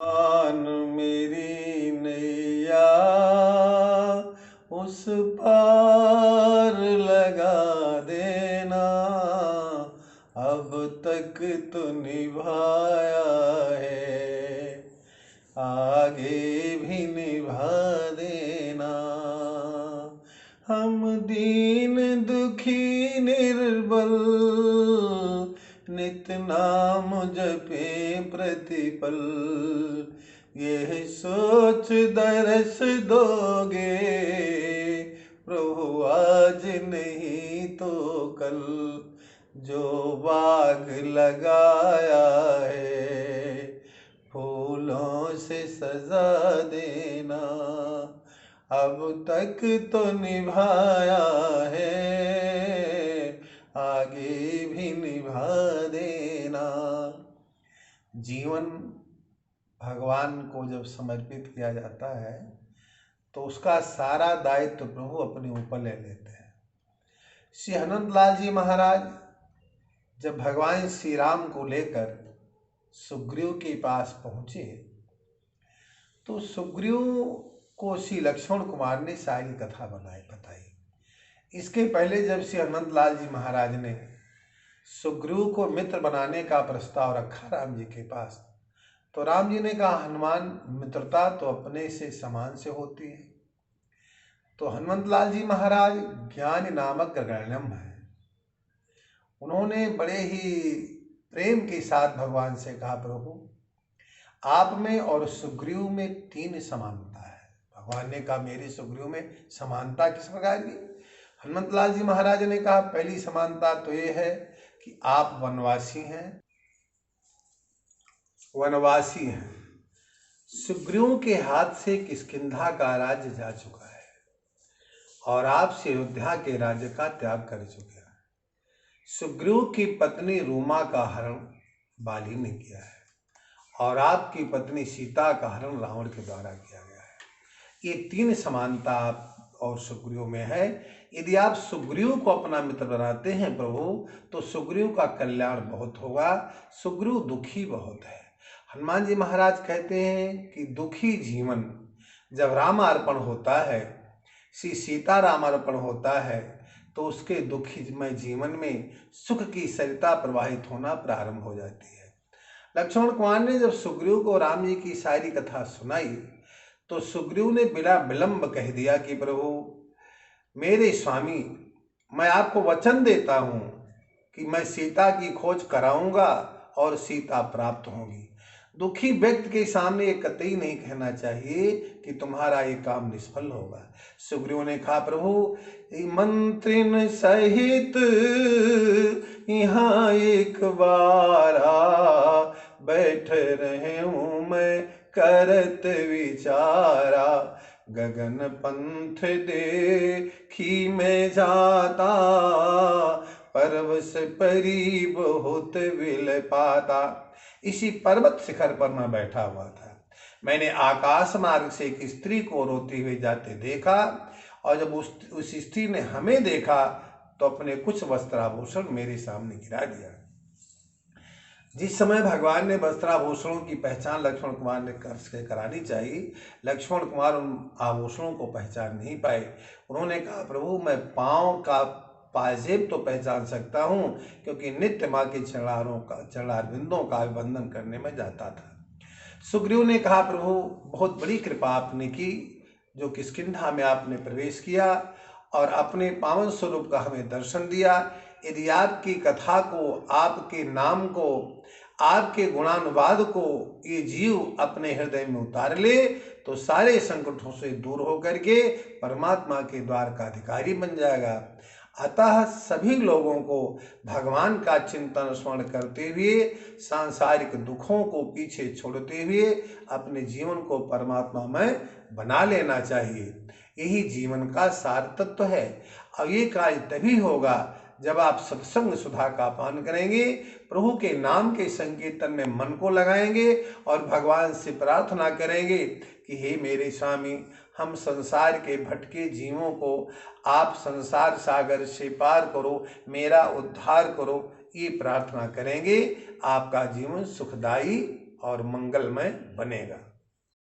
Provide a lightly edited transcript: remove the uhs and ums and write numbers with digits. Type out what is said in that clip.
मान मेरी नैया उस पार लगा देना, अब तक तो निभाया है, आगे भी निभा देना। हम दीन दुखी निर्बल नित नाम जपे प्रतिपल, यह सोच दरस दोगे प्रभु आज नहीं तो कल, जो बाग लगाया है फूलों से सजा देना, अब तक तो निभाया है, आगे भी निभा देना। जीवन भगवान को जब समर्पित किया जाता है तो उसका सारा दायित्व प्रभु अपने ऊपर ले लेते हैं। श्री हनुमंतलाल जी महाराज जब भगवान श्री राम को लेकर सुग्रीव के पास पहुंचे तो सुग्रीव को श्री लक्ष्मण कुमार ने सारी कथा बताई। इसके पहले जब श्री हनुमंतलाल जी महाराज ने सुग्रीव को मित्र बनाने का प्रस्ताव रखा राम जी के पास, तो राम जी ने कहा, हनुमान मित्रता तो अपने से समान से होती है। तो हनुमंतलाल जी महाराज ज्ञान नामक गगनम है, उन्होंने बड़े ही प्रेम के साथ भगवान से कहा, प्रभु आप में और सुग्रीव में 3 समानता है। भगवान ने कहा, मेरे सुग्रीव में समानता किस प्रकार की? हनुमंतलाल जी महाराज ने कहा, पहली समानता तो ये है कि आप वनवासी हैं। सुग्रीव के हाथ से किष्किंधा का राज्य जा चुका है और आपसे अयोध्या के राज्य का त्याग कर चुके हैं। सुग्रीव की पत्नी रूमा का हरण बाली ने किया है और आपकी पत्नी सीता का हरण रावण के द्वारा किया गया है। ये 3 समानता आप और सुग्रीव में है। यदि आप सुग्रीव को अपना मित्र बनाते हैं प्रभु, तो सुग्रीव का कल्याण बहुत होगा। सुग्रीव दुखी बहुत है। हनुमान जी महाराज कहते हैं कि दुखी जीवन जब रामार्पण होता है, श्री सीता रामार्पण होता है, तो उसके दुखीमय जीवन में सुख की सरिता प्रवाहित होना प्रारंभ हो जाती है। लक्ष्मण कुमार ने जब सुग्रीव को राम जी की सारी कथा सुनाई तो सुग्रीव ने बिना विलंब कह दिया कि प्रभु मेरे स्वामी, मैं आपको वचन देता हूं कि मैं सीता की खोज कराऊंगा और सीता प्राप्त होगी। दुखी व्यक्ति के सामने ये कतई नहीं कहना चाहिए कि तुम्हारा ये काम निष्फल होगा। सुग्रीव ने कहा, प्रभु मंत्रिन सहित यहाँ एक बारा बैठ रहे हूँ मैं करत विचारा, गगन पंथ देखी मैं जाता, परवश परी बहुत विल पाता। इसी पर्वत शिखर पर मैं बैठा हुआ था। मैंने आकाश मार्ग से एक स्त्री को रोते हुए जाते देखा और जब उस स्त्री ने हमें देखा तो अपने कुछ वस्त्राभूषण मेरे सामने गिरा दिया। जिस समय भगवान ने वस्त्राभूषणों की पहचान लक्ष्मण कुमार ने करानी चाहिए, लक्ष्मण कुमार उन आभूषणों को पहचान नहीं पाए। उन्होंने कहा, प्रभु मैं पांव का पाजेब तो पहचान सकता हूँ क्योंकि नित्य माँ के चरणारविंदों का अभिवंदन करने में जाता था। सुग्रीव ने कहा, प्रभु बहुत बड़ी कृपा आपने की, जो किष्किंधा में आपने प्रवेश किया और अपने पावन स्वरूप का हमें दर्शन दिया। यदि आपकी कथा को, आपके नाम को, आपके गुणानुवाद को ये जीव अपने हृदय में उतार ले तो सारे संकटों से दूर होकर के परमात्मा के द्वार का अधिकारी बन जाएगा। अतः सभी लोगों को भगवान का चिंतन स्मरण करते हुए, सांसारिक दुखों को पीछे छोड़ते हुए अपने जीवन को परमात्मा में बना लेना चाहिए। यही जीवन का सार तत्व है। और ये कार्य तभी होगा जब आप सत्संग सुधा का पान करेंगे, प्रभु के नाम के संकीर्तन में मन को लगाएंगे और भगवान से प्रार्थना करेंगे कि हे मेरे स्वामी, हम संसार के भटके जीवों को आप संसार सागर से पार करो, मेरा उद्धार करो। ये प्रार्थना करेंगे, आपका जीवन सुखदायी और मंगलमय बनेगा।